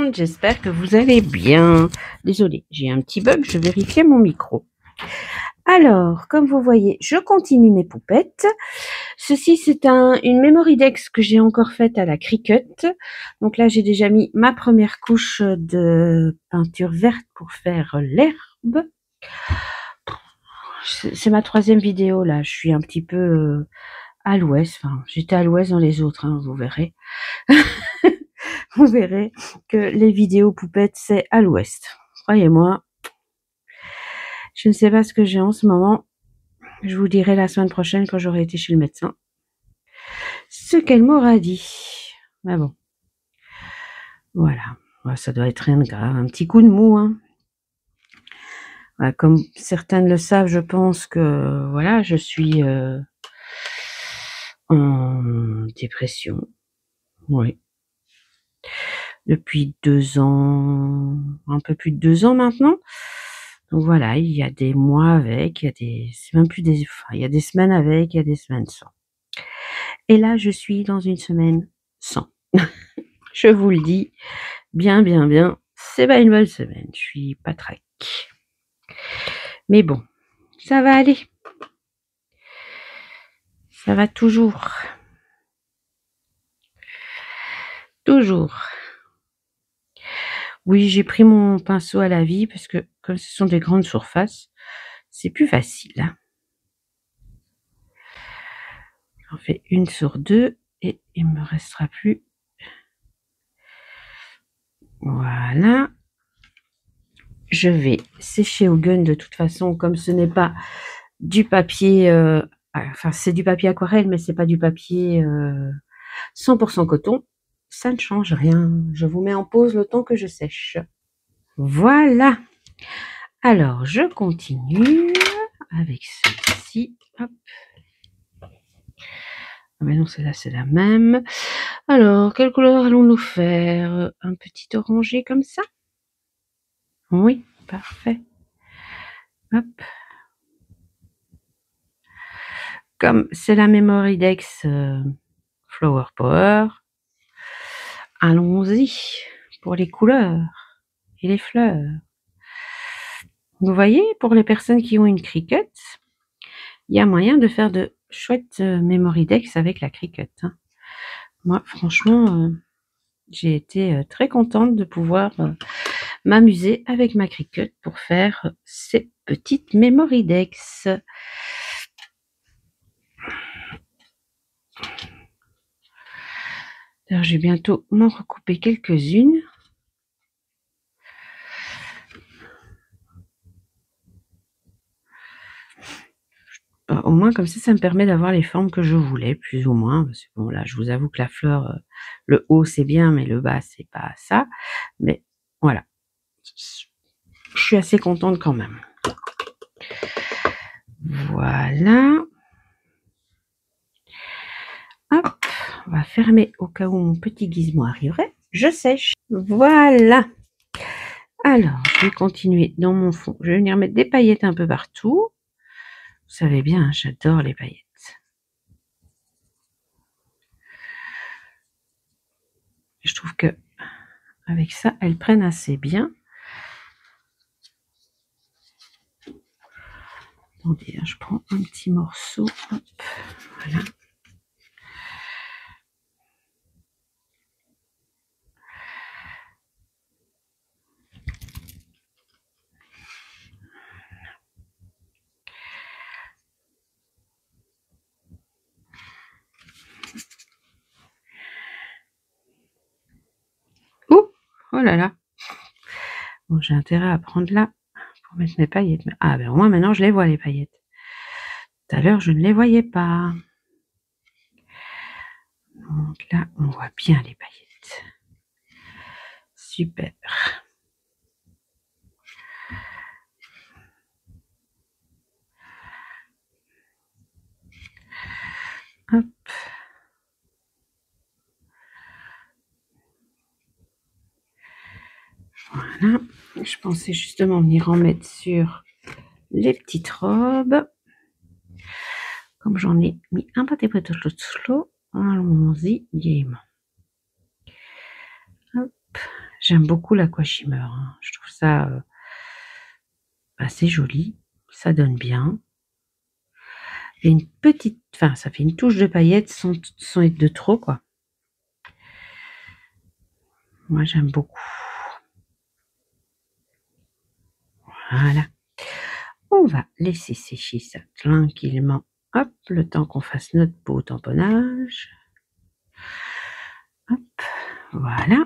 monde, j'espère que vous allez bien. Désolée, j'ai un petit bug, je vérifiais mon micro. Alors, comme vous voyez, je continue mes poupettes. Ceci, c'est une Memory Dex que j'ai encore faite à la Cricut. Donc là, j'ai déjà mis ma première couche de peinture verte pour faire l'herbe. C'est ma troisième vidéo là, je suis un petit peu à l'ouest. Enfin, j'étais à l'ouest dans les autres, hein, vous verrez. Vous verrez que les vidéos poupettes, c'est à l'ouest. Croyez-moi, je ne sais pas ce que j'ai en ce moment. Je vous dirai la semaine prochaine quand j'aurai été chez le médecin ce qu'elle m'aura dit. Mais bon, voilà. Ça doit être rien de grave. Un petit coup de mou, hein. Comme certaines le savent, je pense que voilà, je suis en dépression. Oui. Depuis 2 ans, un peu plus de 2 ans maintenant. Donc voilà, il y a des mois avec, c'est même plus des, enfin, il y a des semaines avec, il y a des semaines sans. Et là, je suis dans une semaine sans. Je vous le dis, bien, c'est pas une bonne semaine. Je suis pas trac. Mais bon, ça va aller. Ça va toujours. Toujours. Oui, j'ai pris mon pinceau à la vie parce que comme ce sont des grandes surfaces, c'est plus facile. Hein. J'en fais 1 sur 2 et il me restera plus. Voilà. Je vais sécher au gun de toute façon, comme ce n'est pas du papier, enfin c'est du papier aquarelle, mais c'est pas du papier 100% coton. Ça ne change rien. Je vous mets en pause le temps que je sèche. Voilà. Alors, je continue avec celle-ci. Hop. Mais non, celle-là, c'est la même. Alors, quelle couleur allons-nous faire? Un petit orangé comme ça? Oui, parfait. Hop. Comme c'est la Memory Dex Flower Power, allons-y pour les couleurs et les fleurs. Vous voyez, pour les personnes qui ont une Cricut, il y a moyen de faire de chouettes Memory Dex avec la Cricut. Hein. Moi, franchement, j'ai été très contente de pouvoir m'amuser avec ma Cricut pour faire ces petites Memory Dex. Alors, je vais bientôt m'en recouper quelques-unes. Au moins, comme ça me permet d'avoir les formes que je voulais, plus ou moins. Parce que bon, là, je vous avoue que la fleur, le haut, c'est bien, mais le bas, c'est pas ça. Mais voilà. Je suis assez contente quand même. Voilà. Hop, on va fermer au cas où mon petit gizmo arriverait. Je sèche. Voilà. Alors, je vais continuer dans mon fond. Je vais venir mettre des paillettes un peu partout. Vous savez bien, hein, j'adore les paillettes. Je trouve que avec ça, elles prennent assez bien. Attendez, je prends un petit morceau. Hop, voilà. Ouh, oh là là. Bon, j'ai intérêt à prendre là pour mettre mes paillettes. Ah, ben au moins maintenant je les vois les paillettes. Tout à l'heure, je ne les voyais pas. Donc là, on voit bien les paillettes. Super. Hop. Voilà. Je pensais justement venir en mettre sur les petites robes. Comme j'en ai mis un petit peu de slow, allons-y gaiement. Hop. J'aime beaucoup l'Aquashimmer, hein. Je trouve ça assez joli, ça donne bien. Et une petite, enfin, ça fait une touche de paillettes sans être de trop, quoi. Moi, j'aime beaucoup. Voilà. On va laisser sécher ça tranquillement. Hop, le temps qu'on fasse notre beau tamponnage. Hop, voilà.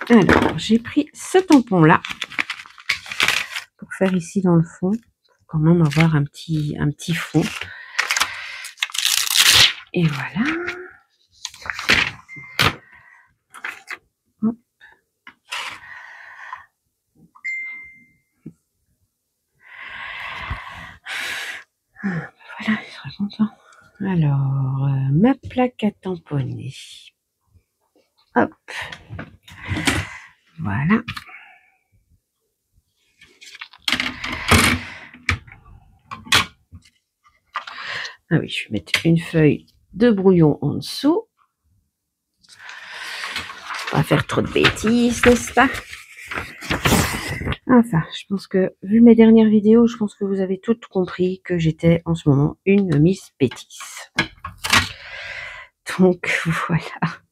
Alors, j'ai pris ce tampon-là pour faire ici dans le fond, pour quand même avoir un petit fond. Et voilà. Hop. Voilà, je serai content. Alors, ma plaque à tamponner. Hop. Voilà. Ah oui, je vais mettre une feuille de brouillon en dessous. On va faire trop de bêtises, n'est-ce pas? Enfin, je pense que, vu mes dernières vidéos, je pense que vous avez toutes compris que j'étais en ce moment une Miss Bêtise. Donc, voilà.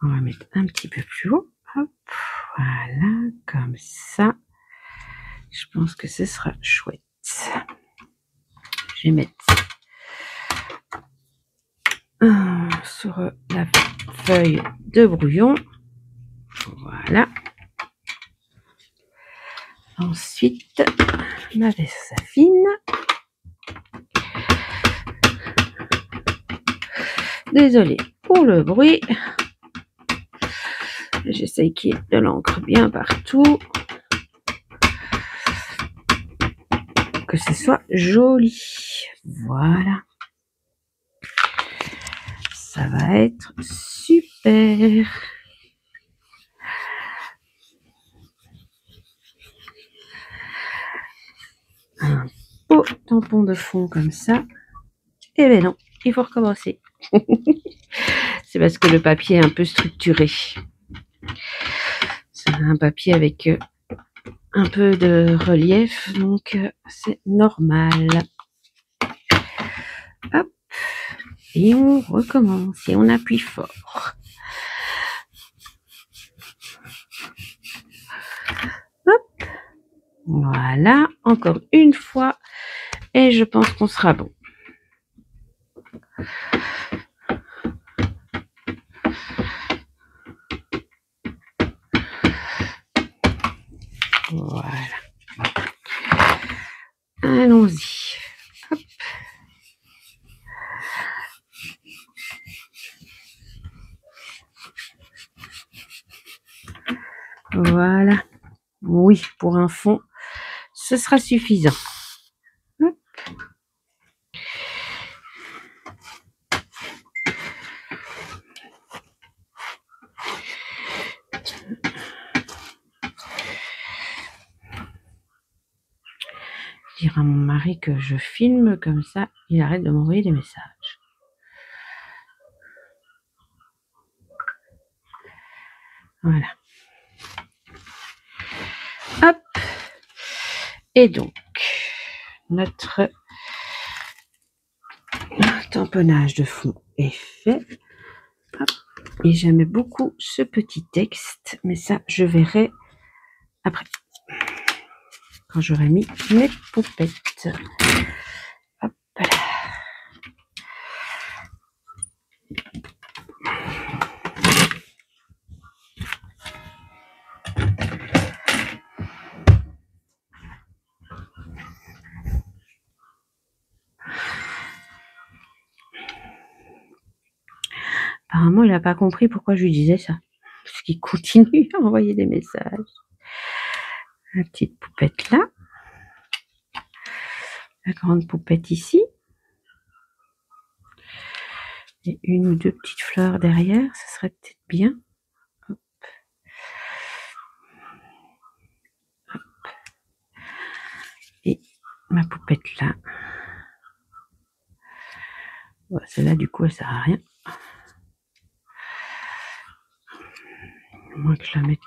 On va mettre un petit peu plus haut. Hop, voilà, comme ça. Je pense que ce sera chouette. Je vais mettre sur la feuille de brouillon. Voilà. Ensuite, ma vis à fine. Désolée pour le bruit. J'essaye qu'il y ait de l'encre bien partout. Que ce soit joli. Voilà. Ça va être super. Un beau tampon de fond comme ça. Eh bien non, il faut recommencer. C'est parce que le papier est un peu structuré. C'est un papier avec un peu de relief, donc c'est normal. Hop. Et on recommence et on appuie fort. Hop. Voilà, encore une fois. Et je pense qu'on sera bon. Voilà. Allons-y. Hop. Voilà. Oui, pour un fond, ce sera suffisant. Hop. Dire à mon mari que je filme comme ça, il arrête de m'envoyer des messages. Voilà. Hop. Et donc, notre tamponnage de fond est fait. Hop. Et j'aimais beaucoup ce petit texte, mais ça, je verrai après, quand j'aurai mis mes poupettes. Hop là. Apparemment, il n'a pas compris pourquoi je lui disais ça. Parce qu'il continue à envoyer des messages. La petite poupette là. La grande poupette ici. Et une ou deux petites fleurs derrière, ça serait peut-être bien. Hop. Hop. Et ma poupette là. Bon, celle-là, du coup, elle sert à rien. moins que je la mette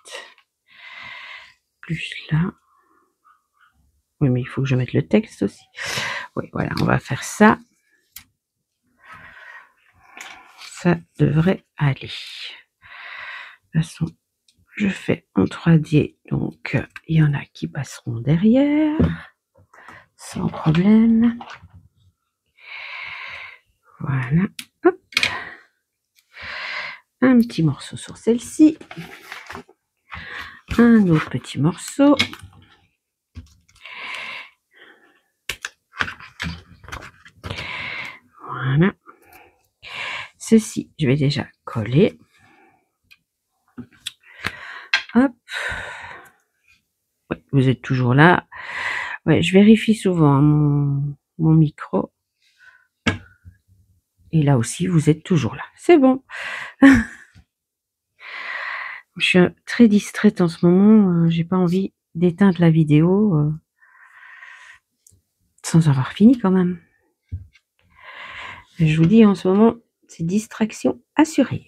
plus là. Oui, mais il faut que je mette le texte aussi. Oui, voilà, on va faire ça. Ça devrait aller. De toute façon, je fais en 3D, donc il y en a qui passeront derrière, sans problème. Voilà, hop. Un petit morceau sur celle-ci. Un autre petit morceau. Voilà. Ceci, je vais déjà coller. Hop. Ouais, vous êtes toujours là. Ouais, je vérifie souvent mon micro. Et là aussi, vous êtes toujours là. C'est bon. Je suis très distraite en ce moment. J'ai pas envie d'éteindre la vidéo sans avoir fini quand même. Je vous dis en ce moment, c'est distraction assurée.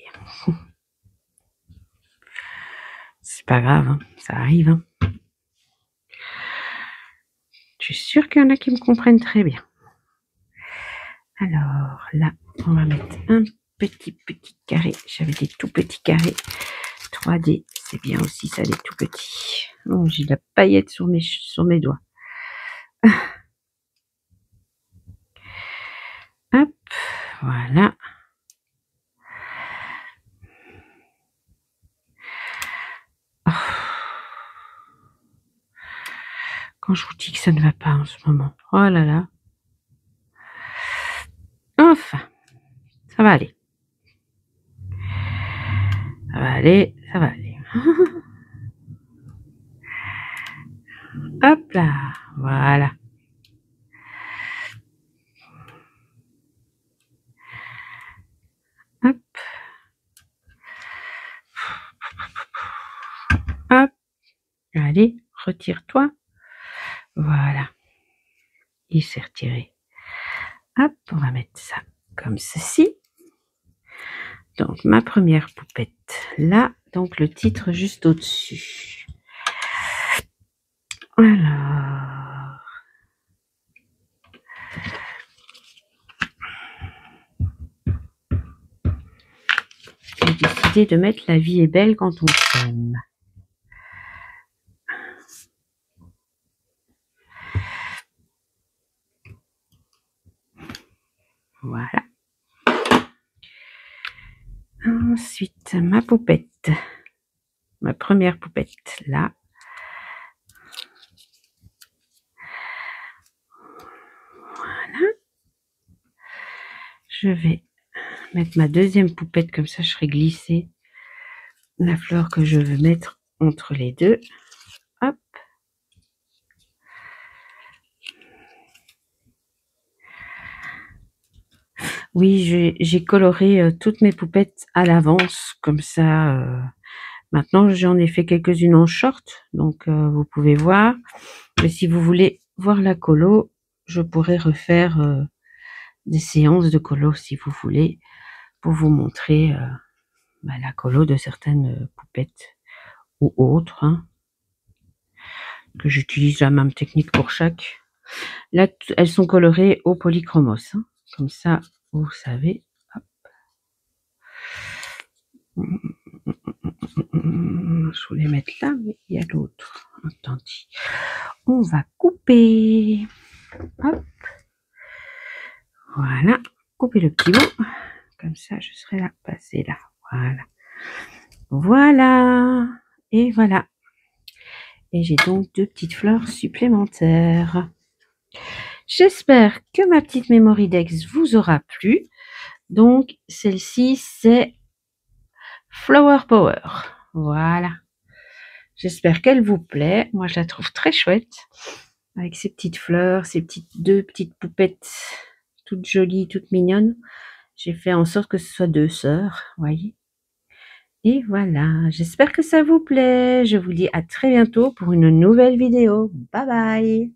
C'est pas grave, hein, ça arrive. Hein. Je suis sûre qu'il y en a qui me comprennent très bien. Alors là, on va mettre un petit carré. J'avais des tout petits carrés. 3D, c'est bien aussi ça, les tout petits. Oh, j'ai de la paillette sur mes doigts. Hop, voilà. Oh. Quand je vous dis que ça ne va pas en ce moment. Oh là là. Enfin, ça va aller. Ça va aller, ça va aller. Hop là, voilà. Hop. Hop. Allez, retire-toi. Voilà. Il s'est retiré. Hop, on va mettre ça comme ceci. Donc, ma première poupette là. Donc, le titre juste au-dessus. Alors. J'ai décidé de mettre La vie est belle quand on s'aime. Voilà. Ensuite, ma poupette. Ma première poupette là. Voilà. Je vais mettre ma deuxième poupette, comme ça je serai glissée la fleur que je veux mettre entre les deux. Hop. Oui, j'ai coloré toutes mes poupettes à l'avance, comme ça. Maintenant, j'en ai fait quelques-unes en short, donc vous pouvez voir. Mais si vous voulez voir la colo, je pourrais refaire des séances de colo, si vous voulez, pour vous montrer la colo de certaines poupettes ou autres, hein, que j'utilise la même technique pour chaque. Là, elles sont colorées au polychromos, hein, comme ça, vous savez. Hop. Je voulais mettre là, mais il y a l'autre. Attendez. On va couper. Hop. Voilà. Couper le petit bout. Comme ça, je serai là, passer là. Voilà. Voilà. Et voilà. Et j'ai donc 2 petites fleurs supplémentaires. J'espère que ma petite Mémoridex vous aura plu. Donc, celle-ci, c'est Flower Power. Voilà. J'espère qu'elle vous plaît. Moi, je la trouve très chouette. Avec ses petites fleurs, ces deux petites poupettes toutes jolies, toutes mignonnes. J'ai fait en sorte que ce soit 2 sœurs, voyez. Et voilà, j'espère que ça vous plaît. Je vous dis à très bientôt pour une nouvelle vidéo. Bye bye!